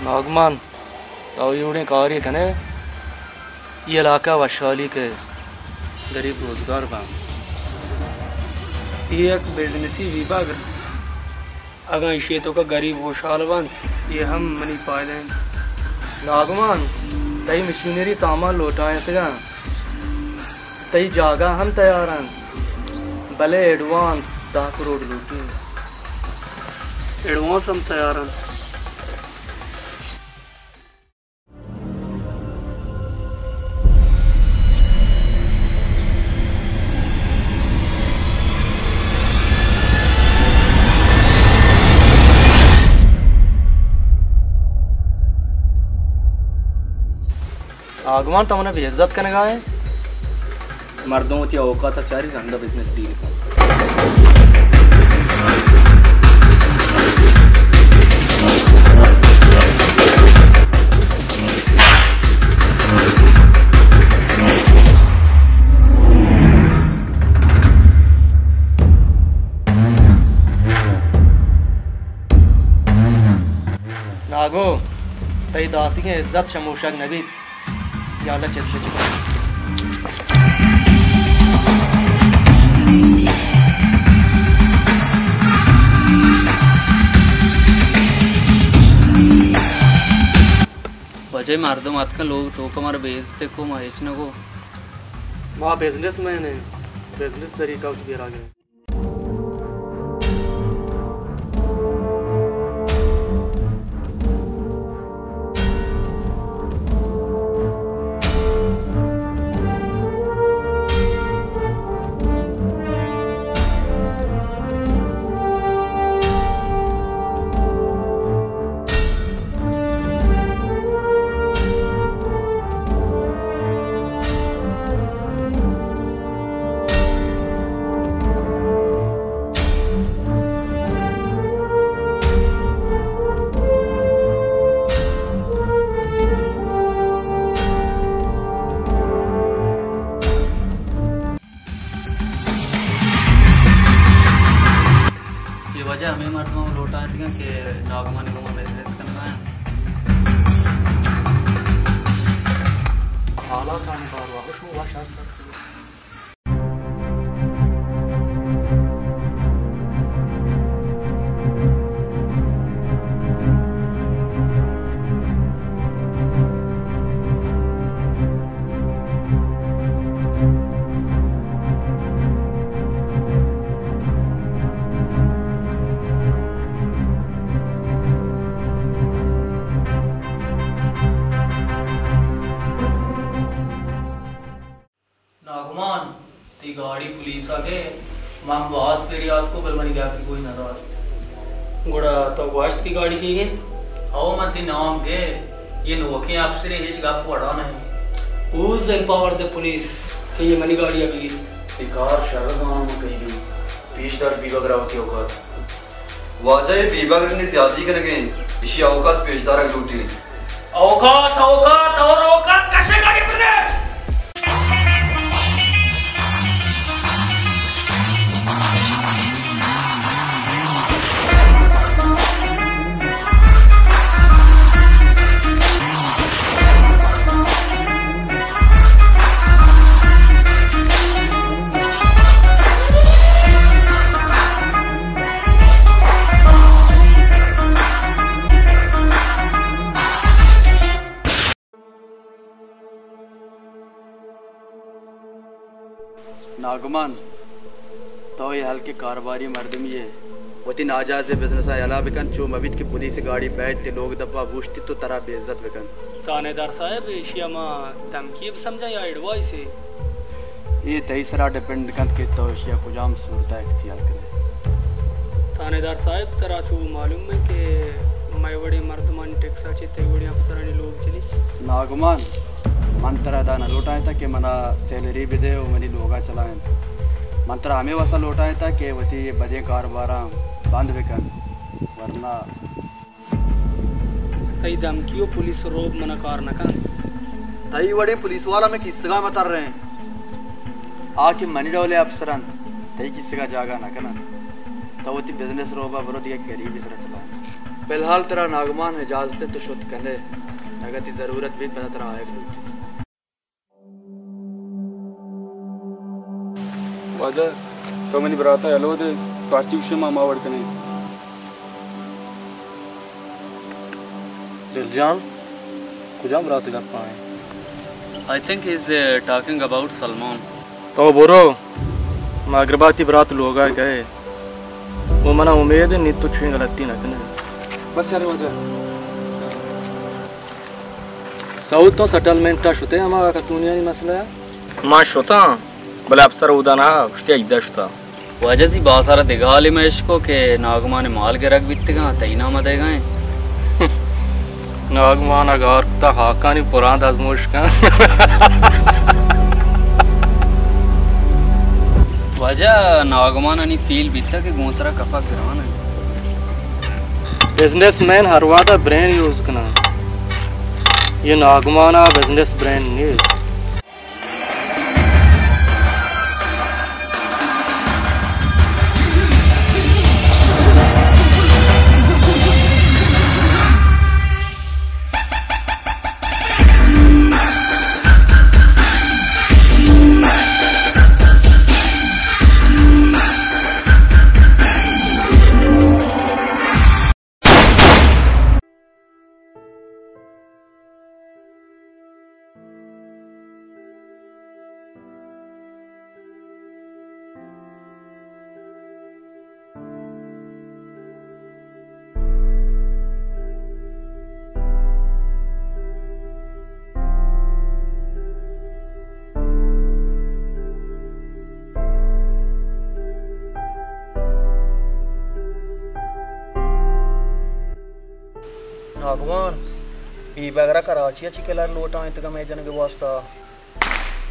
नागमान ताउड़े कारी कने ये इलाका वशाली के गरीब रोजगार बा ये एक बिजनेसी विभाग अगर इसे तो का गरीब वशाल बन ये हम मनी पाए नागमान तई मशीनरी सामान लौटाए थे तई जागा हम तैयार हैं भले एडवांस 10 करोड़ लूटी एडवांस हम तैयार हैं। आगमान तुमने बेइज्जत करने का है मर्दों की औकात चारी धंधा बिजनेस डील का नागो तई दाती के इज्जत शमूशक नबी याला चेस वजह मर्दम आजकल लोग तो हमारे बेचते को माहिच न को माँ बिजनेस मैन है बिजनेस तरीका उसके आगे हमें मर्दों लौटा के नागमान को बिजनेस करना है हाला काम कर वाह वाह नागमान ती गाड़ी पुलिस आगे मां बास पेरियात को बलमनी गया कोई नाराज गुड़ा तो वास्ट की गाड़ी की गई आओ मत नाम के ये नोके अफसर हिच गप पड़ा नहीं who's empowered the police कि ये मनी गाड़ी अभी बेकार शहरगाम में कहीं भी पेशदार बीबागराव की औकात वाजह बीबागर ने ज्यादती कर गए इसी औकात पेशदार ड्यूटी औकात औकात और औकात कैसे गाड़ी पर है नागमान तो ये हल्के कारोबारी मर्दम ये वती नाजाज बिजनेस आला बिकन चो मबित की पुलिस गाड़ी बैठ ते लोग दफा बूझती तो तरह बेइज्जत बिकन थानेदार साहब एशिया में तमकीब समझा या एडवाइस है ये तीसरा डिपेंड कर के तो एशिया कुजाम सूरत इख्तियार करे थानेदार साहब तरह चो मालूम है कि मैं बड़े मर्दमान टेक्सा चे ते बड़े अफसरानी लोग चली नागमान मंत्रा दाना लौटाए था कि मना सैलरी भी दे और मनी लोगा चलाएं मंत्रा हमें वैसा लौटाए था कि वती बदे कारोबारा बंद बिकन वरना तई धमकियों पुलिस रोब मना कार नकान तई बड़े पुलिस वाला में किसका मतर रहे हैं आके मनी डोले अफसरन तई किसका जागा ना कना तो वती बिजनेस रोबा बरोद एक गरीब इसरा चलाएं फिलहाल तेरा नागमान इजाजत तो शुद्ध कने अगर ती जरूरत भी पता तेरा आए वाजा तो मैंने बराता हेलो दे काची उसे मामा वड़कने दिलजान कुछ हम रात कर पाए I think he's talking about Salman तो बोरो मागरबाती बरात लोग आ गए वो मना उम्मीद है नहीं तो छुई गलती ना करने बस यार वाजा साउथ तो सेटलमेंट टा शुते हमारा कतूनिया नहीं मसला है मां शुता भले अफसर उदाना उष्टे इदा शुता वजह सी बहुत सारा दिगाली में इसको के नागमान माल के रख बित्तेगा तईना मदेगा नागमान अगर ता हाकानी पुरान आजमोश का वजह नागमान अनि फील बित्ता के गोंतरा कपा गिरान है बिजनेसमैन हर वादा ब्रेन यूज करना ये नागमाना बिजनेस ब्रेन न्यूज़ नागवान बीबगरा कराची चिकेलर लोटा इतगा मैं जन के वास्ता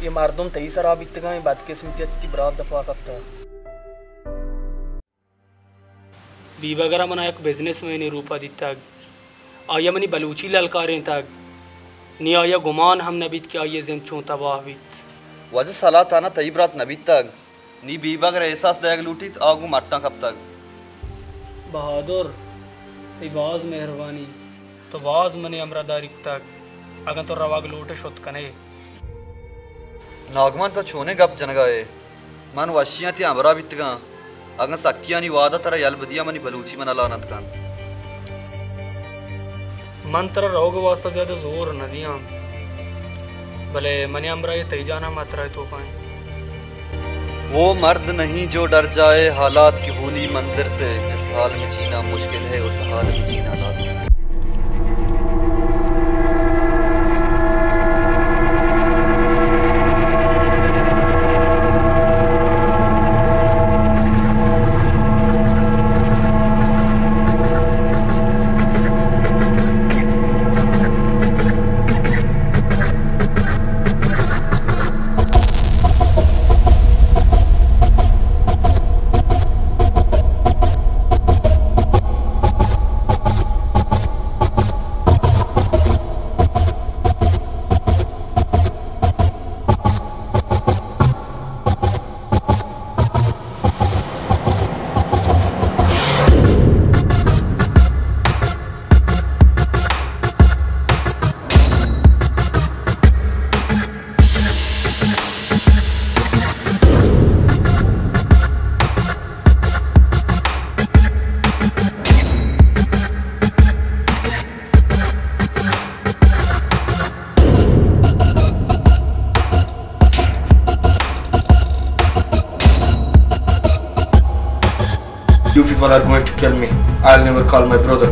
ये मर्दम तई शराब इतगा बदकिस्मती अच्छी बरात दफा करता बीबगरा मना एक बिजनेस में रूपा दिता आया मनी बलूची ललकारें तक नी आया गुमान हम नबीत के आये जिन चों तबाहित वजह सलाह था ना तई बरात नबी तक नी बीबगर एहसास दयाग लूटी आगू मट्टा कब तक बहादुर ते बाज मेहरबानी तो बाज मने अमरादारी तक अगर तो रवाग लूटे शुत कने नागमान तो छोने गप जनगाए मन वशियां थी अमरा बितगा अगर सकिया नी वादा तरह यल बदिया मनी बलूची मना लानत कान मन तरह रोग वास्ता ज्यादा जोर न दिया भले मने अमरा ये तई जाना मात्रा तो पाए वो मर्द नहीं जो डर जाए हालात की होली मंजर से जिस हाल में जीना मुश्किल है उस हाल में जीना लाज़िम है You people are going to kill me. I'll never call my brother.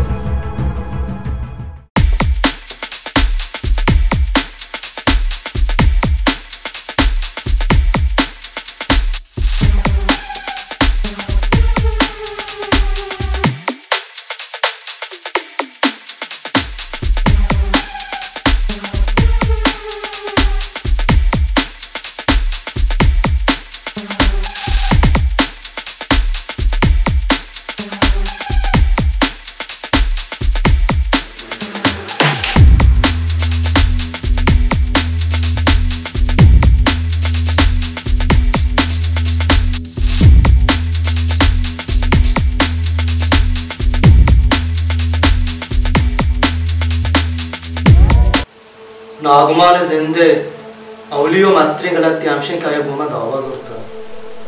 नागमान जिंदे अवलियो मस्त्री गलत त्यामशे का ये बुमा दावा जोरता